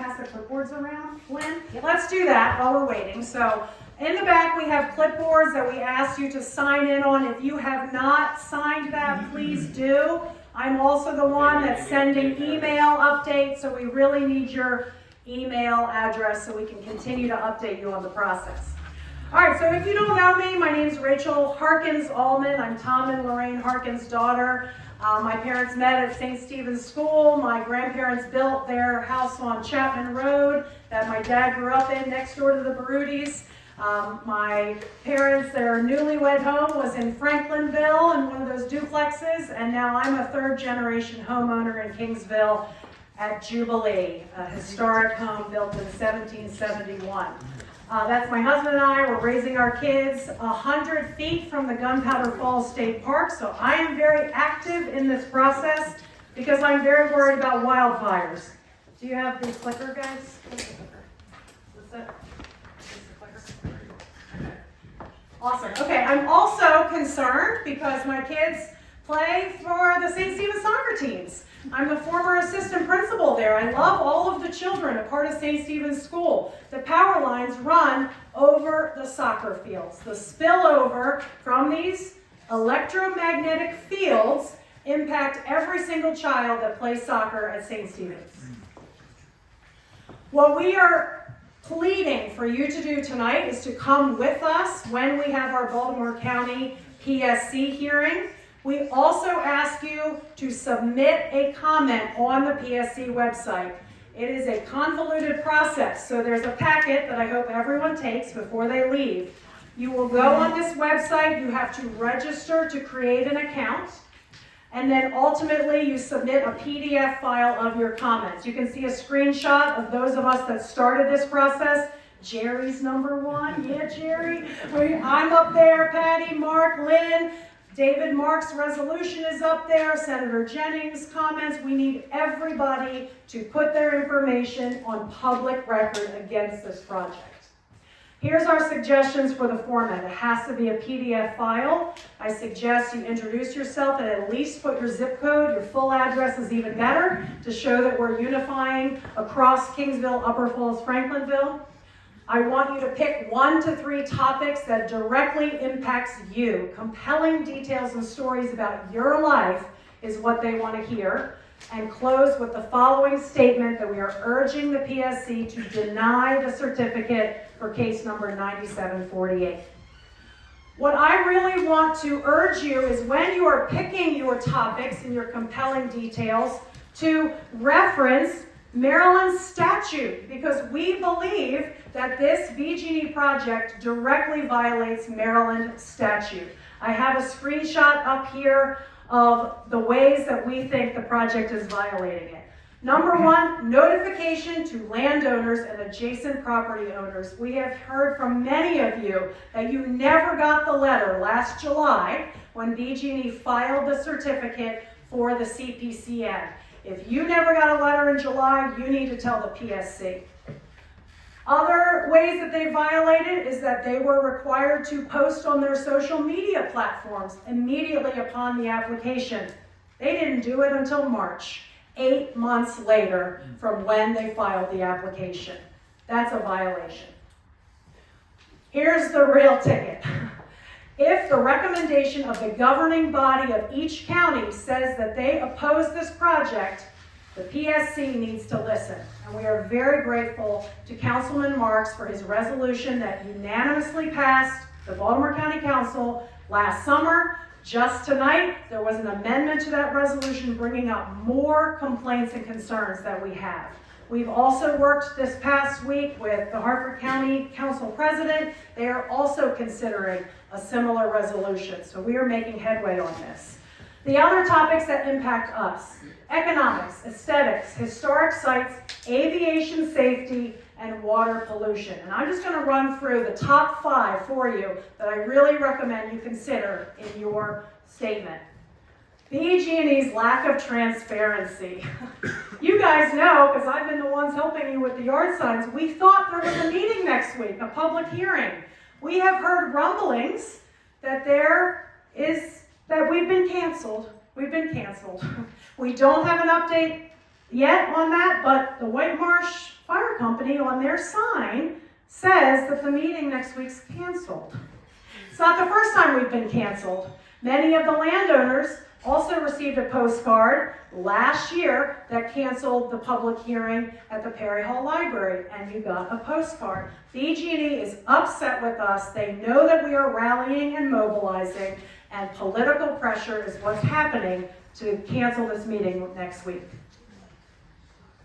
pass the clipboards around, Lynn? Let's do that while we're waiting. So in the back, we have clipboards that we asked you to sign in on. If you have not signed that, please do. I'm also the one that's sending email updates, so we really need your email address so we can continue to update you on the process. All right, so if you don't know me, my name's Rachel Harkins Ullmann. I'm Tom and Lorraine Harkins' daughter. My parents met at St. Stephen's School. My grandparents built their house on Chapman Road that my dad grew up in next door to the Barudis. My parents, their newlywed home was in Franklinville in one of those duplexes, and now I'm a third-generation homeowner in Kingsville at Jubilee, a historic home built in 1771. That's my husband and I. We're raising our kids 100 feet from the Gunpowder Falls State Park, so I am very active in this process because I'm very worried about wildfires. Do you have the clicker, guys? What's the clicker? What's that? Awesome. Okay, I'm also concerned because my kids play for the St. Stephen's soccer teams. I'm the former assistant principal there. I love all of the children, a part of St. Stephen's School. The power lines run over the soccer fields. The spillover from these electromagnetic fields impact every single child that plays soccer at St. Stephen's. What we are pleading for you to do tonight is to come with us when we have our Baltimore County PSC hearing. We also ask you to submit a comment on the PSC website. It is a convoluted process, so there's a packet that I hope everyone takes before they leave. You will go on this website, you have to register to create an account, and then ultimately you submit a PDF file of your comments. You can see a screenshot of those of us that started this process. Jerry's number one, yeah, Jerry. I'm up there, Patty, Mark, Lynn. David Mark's resolution is up there, Senator Jennings' comments. We need everybody to put their information on public record against this project. Here's our suggestions for the format. It has to be a PDF file. I suggest you introduce yourself and at least put your zip code. Your full address is even better to show that we're unifying across Kingsville, Upper Falls, Franklinville. I want you to pick 1 to 3 topics that directly impacts you. Compelling details and stories about your life is what they want to hear. And close with the following statement that we are urging the PSC to deny the certificate for case number 9748. What I really want to urge you is when you are picking your topics and your compelling details to reference Maryland's statute, because we believe that this BGE project directly violates Maryland statute. I have a screenshot up here of the ways that we think the project is violating it. Number 1, notification to landowners and adjacent property owners. We have heard from many of you that you never got the letter last July when BGE filed the certificate for the CPCN. If you never got a letter in July, you need to tell the PSC. Other ways that they violated is that they were required to post on their social media platforms immediately upon the application. They didn't do it until March, 8 months later from when they filed the application. That's a violation. Here's the real ticket. If the recommendation of the governing body of each county says that they oppose this project, the PSC needs to listen. And we are very grateful to Councilman Marks for his resolution that unanimously passed the Baltimore County Council last summer. Just tonight, there was an amendment to that resolution bringing up more complaints and concerns that we have. We've also worked this past week with the Harford County Council President. They are also considering a similar resolution, so we are making headway on this. The other topics that impact us: economics, aesthetics, historic sites, aviation safety, and water pollution. And I'm just going to run through the top 5 for you that I really recommend you consider in your statement. BGE's lack of transparency. You guys know, because I've been the ones helping you with the yard signs, we thought there was a meeting next week, a public hearing. We have heard rumblings that we've been canceled. We've been canceled. We don't have an update yet on that, but the White Marsh Fire fire company on their sign says that the meeting next week's canceled. It's not the first time we've been canceled. Many of the landowners also received a postcard last year that canceled the public hearing at the Perry Hall Library, and you got a postcard. BGE is upset with us. They know that we are rallying and mobilizing, and political pressure is what's happening to cancel this meeting next week.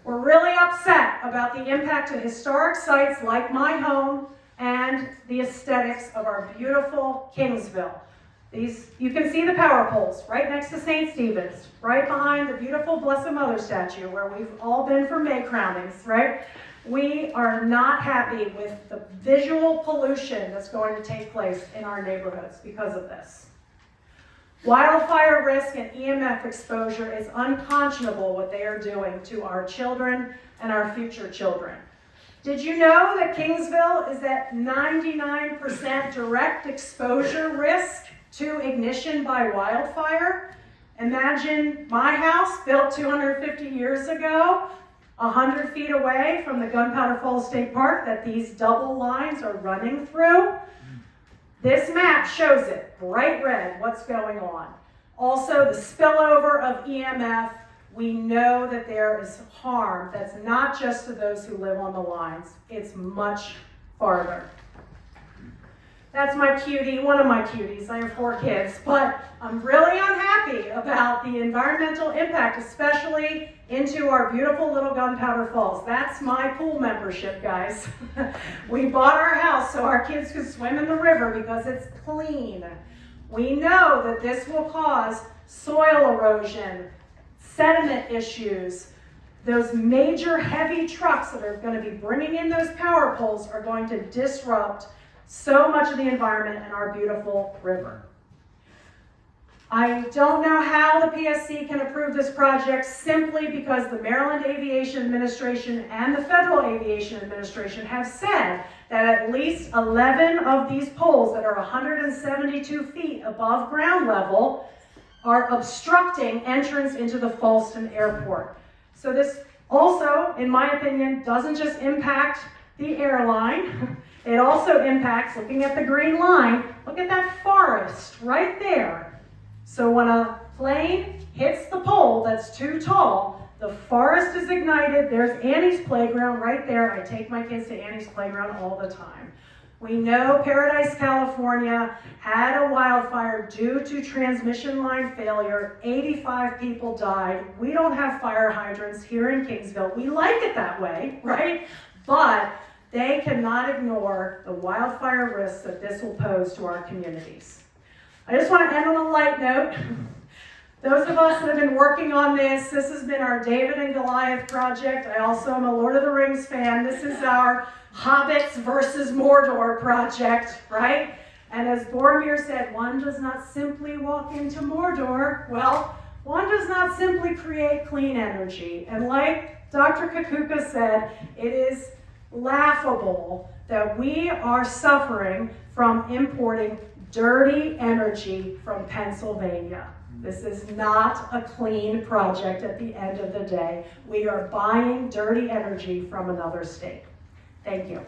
We're really upset about the impact to historic sites like my home and the aesthetics of our beautiful Kingsville. You can see the power poles right next to St. Stephen's, right behind the beautiful Blessed Mother statue where we've all been for May crownings, right? We are not happy with the visual pollution that's going to take place in our neighborhoods because of this. Wildfire risk and EMF exposure is unconscionable what they are doing to our children and our future children. Did you know that Kingsville is at 99% direct exposure risk to ignition by wildfire? Imagine my house, built 250 years ago, 100 feet away from the Gunpowder Falls State Park that these double lines are running through. This map shows it, bright red, what's going on. Also, the spillover of EMF, we know that there is harm that's not just to those who live on the lines, it's much farther. That's my cutie, one of my cuties. I have 4 kids, but I'm really unhappy about the environmental impact, especially into our beautiful little Gunpowder Falls. That's my pool membership, guys. We bought our house so our kids could swim in the river because it's clean. We know that this will cause soil erosion, sediment issues. Those major heavy trucks that are going to be bringing in those power poles are going to disrupt so much of the environment in our beautiful river. I don't know how the PSC can approve this project simply because the Maryland Aviation Administration and the Federal Aviation Administration have said that at least 11 of these poles that are 172 feet above ground level are obstructing entrance into the Falston Airport. So this also, in my opinion, doesn't just impact the airline, it also impacts, looking at the green line, look at that forest right there. So when a plane hits the pole that's too tall, the forest is ignited. There's Annie's Playground right there. I take my kids to Annie's Playground all the time. We know Paradise, California had a wildfire due to transmission line failure. 85 people died. We don't have fire hydrants here in Kingsville. We like it that way, right? But they cannot ignore the wildfire risks that this will pose to our communities. I just want to end on a light note. Those of us that have been working on this has been our David and Goliath project. I also am a Lord of the Rings fan. This is our Hobbits versus Mordor project, right? And as Boromir said, one does not simply walk into Mordor. Well, one does not simply create clean energy. And like Dr. Kakuka said, it is laughable that we are suffering from importing dirty energy from Pennsylvania. This is not a clean project at the end of the day. We are buying dirty energy from another state. Thank you.